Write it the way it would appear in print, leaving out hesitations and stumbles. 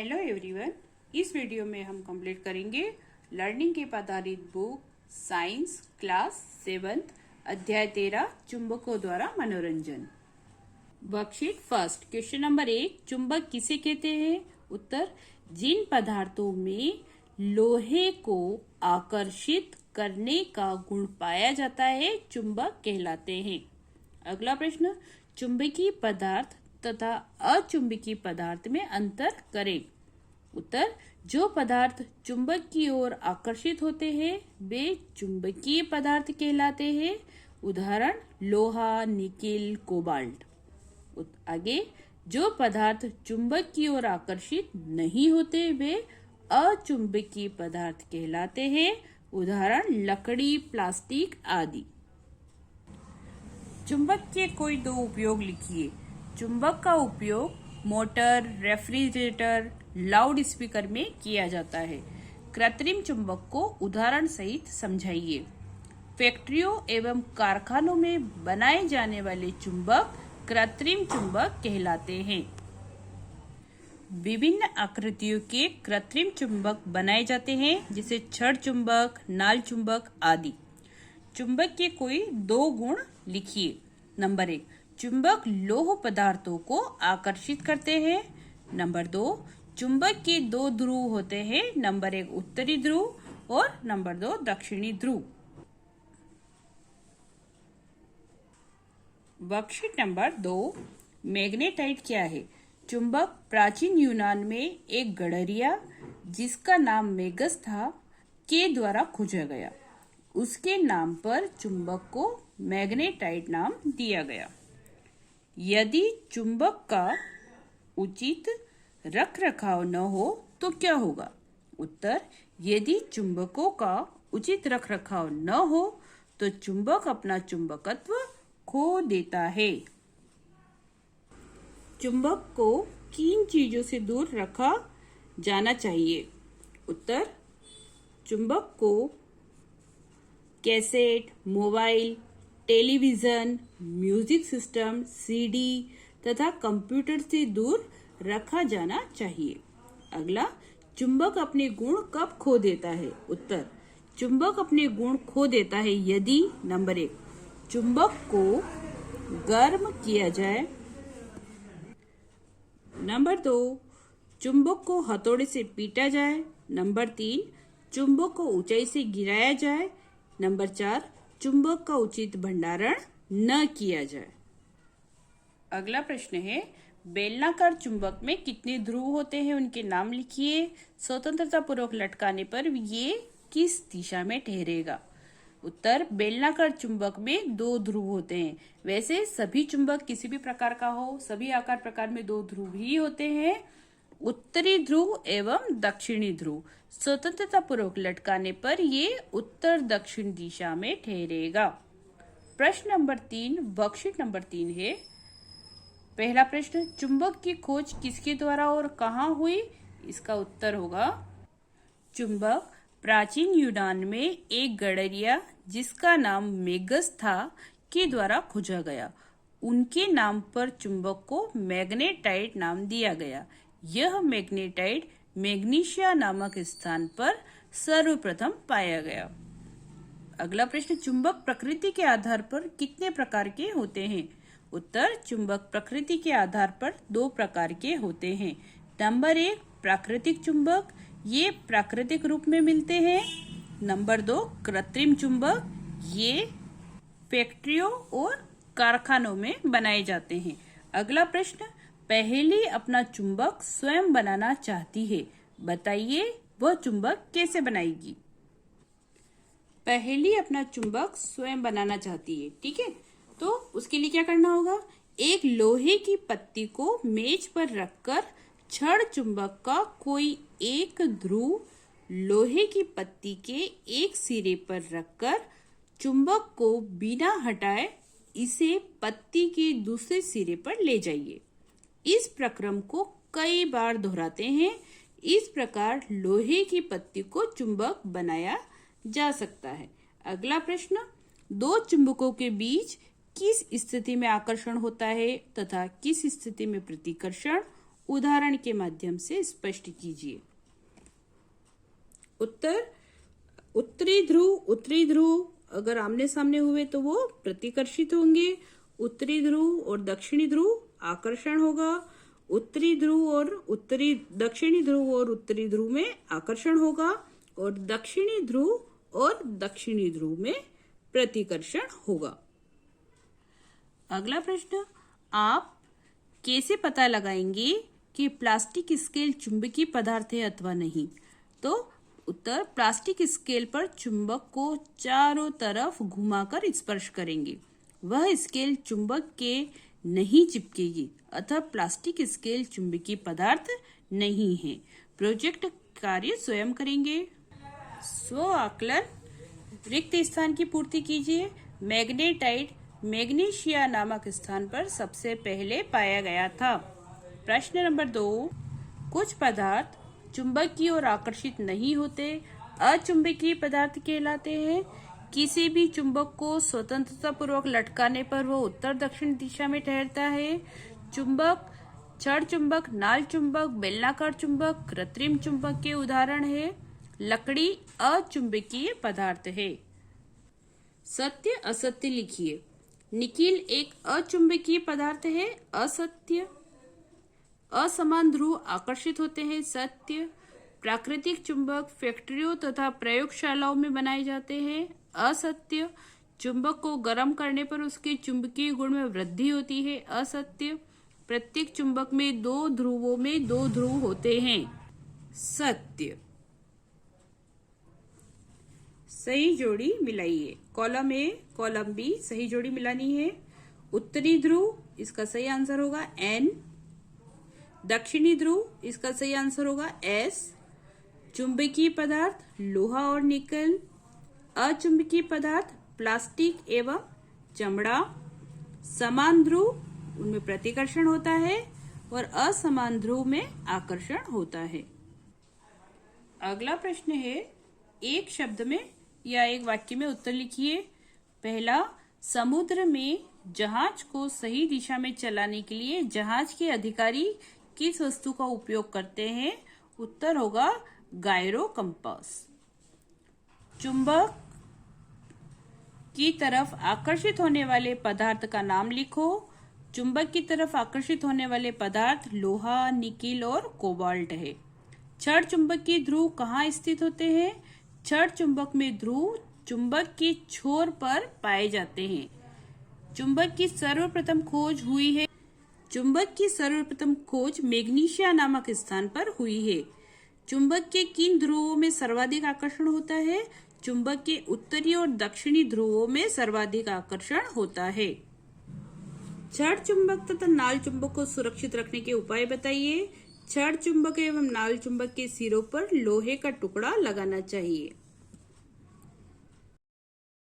Hello everyone. इस video में हम कंप्लीट करेंगे लर्निंग के आधारित बुक साइंस क्लास 7 अध्याय 13 चुंबकों द्वारा मनोरंजन। वर्कशीट फर्स्ट, क्वेश्चन नंबर 1, चुंबक किसे कहते हैं? उत्तर, जिन पदार्थों में लोहे को आकर्षित करने का गुण पाया जाता है चुंबक कहलाते हैं। अगला प्रश्न, चुंबकीय पदार्थ तथा अचुंबकीय पदार्थ में अंतर करें। उत्तर, जो पदार्थ चुंबक की ओर आकर्षित होते हैं वे चुंबकीय पदार्थ कहलाते हैं। उदाहरण, लोहा, निकेल, कोबाल्ट। आगे, जो पदार्थ चुंबक की ओर आकर्षित नहीं होते वे अचुंबकीय पदार्थ कहलाते हैं। उदाहरण, लकड़ी, प्लास्टिक आदि। चुंबक के कोई दो उपयोग लिखिए। चुंबक का उपयोग मोटर, रेफ्रिजरेटर, लाउड स्पीकर में किया जाता है। कृत्रिम चुंबक को उदाहरण सहित समझाइए। फैक्ट्रियों एवं कारखानों में बनाए जाने वाले चुंबक कृत्रिम चुंबक कहलाते हैं। विभिन्न आकृतियों के कृत्रिम चुंबक बनाए जाते हैं, जैसे छड़ चुंबक, नाल चुंबक आदि। चुंबक के कोई दो गुण लिखिए। नंबर 1, चुंबक लौह पदार्थों को आकर्षित करते हैं। नंबर 2, चुंबक के दो ध्रुव होते हैं। नंबर 1 उत्तरी ध्रुव और नंबर 2 दक्षिणी ध्रुव। वर्कशीट नंबर 2, मैग्नेटाइट क्या है? चुंबक प्राचीन यूनान में एक गडरिया जिसका नाम मेगस था के द्वारा खोजा गया। उसके नाम पर चुंबक को मैग्नेटाइट नाम दिया गया। यदि चुंबक का उचित रख रखाव न हो तो क्या होगा? उत्तर, यदि चुंबकों का उचित रख रखाव न हो तो चुंबक अपना चुंबकत्व खो देता है। चुंबक को किन चीजों से दूर रखा जाना चाहिए? उत्तर, चुंबक को cassette, mobile, television, music system, CD तथा कंप्यूटर से दूर रखा जाना चाहिए। अगला, चुंबक अपने गुण कब खो देता है? उत्तर, चुंबक अपने गुण खो देता है यदि नंबर 1, चुंबक को गर्म किया जाए। नंबर 2, चुंबक को हथौड़े से पीटा जाए। नंबर 3, चुंबक को ऊंचाई से गिराया जाए। नंबर 4, चुंबक का उचित भंडारण न किया जाए। अगला प्रश्न है, बेलनाकार चुंबक में कितने ध्रुव होते हैं? उनके नाम लिखिए। स्वतंत्रता पूर्वक लटकाने पर ये किस दिशा में ठहरेगा? उत्तर, बेलनाकार चुंबक में 2 ध्रुव होते हैं। वैसे सभी चुंबक किसी भी प्रकार का हो, सभी आकार प्रकार में 2 ध्रुव ही होते हैं। उत्तरी ध्रुव एवं दक्षिणी ध्रुव। स्वतंत्रता पूर्वक लटकाने पर ये उत्तर दक्षिण दिशा में ठहरेगा। प्रश्न नंबर 3, वर्कशीट नंबर 3 है। पहला प्रश्न, चुंबक की खोज किसके द्वारा और कहाँ हुई? इसका उत्तर होगा, चुंबक प्राचीन यूनान में एक गडरिया जिसका नाम मेगस था के द्वारा खोजा गया। उनके नाम पर चुंबक को मैग्नेटाइट नाम दिया गया। यह मैग्नेटाइट मैग्नीशिया नामक स्थान पर सर्वप्रथम पाया गया। अगला प्रश्न, चुंबक प्रकृति के आधार पर कितने प्रकार के होते हैं? उत्तर, चुंबक प्रकृति के आधार पर 2 प्रकार के होते हैं। नंबर 1, प्राकृतिक चुंबक, ये प्राकृतिक रूप में मिलते हैं। नंबर 2, कृत्रिम चुंबक, ये फैक्ट्रियों और कारखानों में बनाए जाते हैं। अगला प्रश्न, पहेली अपना चुंबक स्वयं बनाना चाहती है, बताइए वह चुंबक कैसे बनाएगी? पहेली अपना चुंबक स्वयं बनाना चाहती है, ठीक है? तो उसके लिए क्या करना होगा? एक लोहे की पत्ती को मेज पर रखकर छड़ चुंबक का कोई एक ध्रुव लोहे की पत्ती के एक सिरे पर रखकर चुंबक को बिना हटाए इसे पत्ती के दूसरे सिरे पर ले जाइए। इस प्रक्रम को कई बार दोहराते हैं। इस प्रकार लोहे की पत्ती को चुंबक बनाया जा सकता है। अगला प्रश्न, 2 चुंबकों के बीच किस स्थिति में आकर्षण होता है तथा किस स्थिति में प्रतिकर्षण उदाहरण के माध्यम से स्पष्ट कीजिए। उत्तर, उत्तरी ध्रुव अगर आमने सामने हुए तो वो प्रतिकर्षित होंगे। उत्तरी ध्रुव और दक्षिणी ध्रुव आकर्षण होगा। दक्षिणी ध्रुव और उत्तरी ध्रुव में आकर्षण होगा और दक्षिणी ध्रुव में प्रतिकर्षण होगा। अगला प्रश्न, आप कैसे पता लगाएंगे कि प्लास्टिक स्केल चुंबकीय पदार्थ है अथवा नहीं? तो उत्तर, प्लास्टिक स्केल पर चुंबक को चारों तरफ घुमाकर स्पर्श करेंगे। वह स्केल चुंबक के नहीं चिपकेगी, अतः प्लास्टिक स्केल चुंबकीय पदार्थ नहीं है। प्रोजेक्ट कार्य स्वयं करेंगे। स्व आकलन, रिक्त स्थान की पूर्ति कीजिए। मैग्नेटाइट मैग्नीशिया नामक स्थान पर सबसे पहले पाया गया था। प्रश्न नंबर 2, कुछ पदार्थ चुंबक की ओर आकर्षित नहीं होते, अचुंबकीय पदार्थ कहलाते हैं। किसी भी चुंबक को स्वतंत्रता पूर्वक लटकाने पर वह उत्तर दक्षिण दिशा में ठहरता है। चुंबक, छड़ चुंबक, नाल चुंबक, बेलनाकार चुंबक कृत्रिम चुंबक के उदाहरण है। लकड़ी अचुंबकीय पदार्थ है। सत्य असत्य लिखिए। निकिल एक अचुंबकीय पदार्थ है। असत्य। असमान ध्रुव आकर्षित होते हैं। सत्य। प्राकृतिक चुंबक फैक्ट्रियों तथा प्रयोगशालाओं में बनाए जाते हैं। असत्य। चुंबक को गर्म करने पर उसके चुंबकीय गुण में वृद्धि होती है। असत्य। प्रत्येक चुंबक में 2 ध्रुवों में 2 ध्रुव होते हैं। सत्य। सही जोड़ी मिलाइए। कॉलम ए, कॉलम बी सही जोड़ी मिलानी है। उत्तरी ध्रुव, इसका सही आंसर होगा N। दक्षिणी ध्रुव, इसका सही आंसर होगा S। चुंबकीय पदार्थ लोहा और निकल। अचुंबकीय पदार्थ प्लास्टिक एवं चमड़ा। समान ध्रुव, उनमें प्रतिकर्षण होता है और असमान ध्रुव में आकर्षण होता है। अगला प्रश्न है, एक शब्द में या एक वाक्य में उत्तर लिखिए। पहला, समुद्र में जहाज को सही दिशा में चलाने के लिए जहाज के अधिकारी किस वस्तु का उपयोग करते हैं? उत्तर होगा गायरो कंपास। चुंबक की तरफ आकर्षित होने वाले पदार्थ का नाम लिखो। चुंबक की तरफ आकर्षित होने वाले पदार्थ लोहा, निकिल और कोबाल्ट है। छड़ चुंबक के ध्रुव कहाँ स्थित होते हैं? छड़ चुंबक में ध्रुव चुंबक के छोर पर पाए जाते हैं। चुंबक की सर्वप्रथम खोज मैग्नीशिया नामक स्थान पर हुई है। चुंबक के किन ध्रुवों में सर्वाधिक आकर्षण होता है? चुंबक के उत्तरी और दक्षिणी ध्रुवों में सर्वाधिक आकर्षण होता है। छड़ चुंबक तथा नाल चुंबक को सुरक्षित रखने के उपाय बताइए। छड़ चुंबक एवं नाल चुंबक के सिरों पर लोहे का टुकड़ा लगाना चाहिए।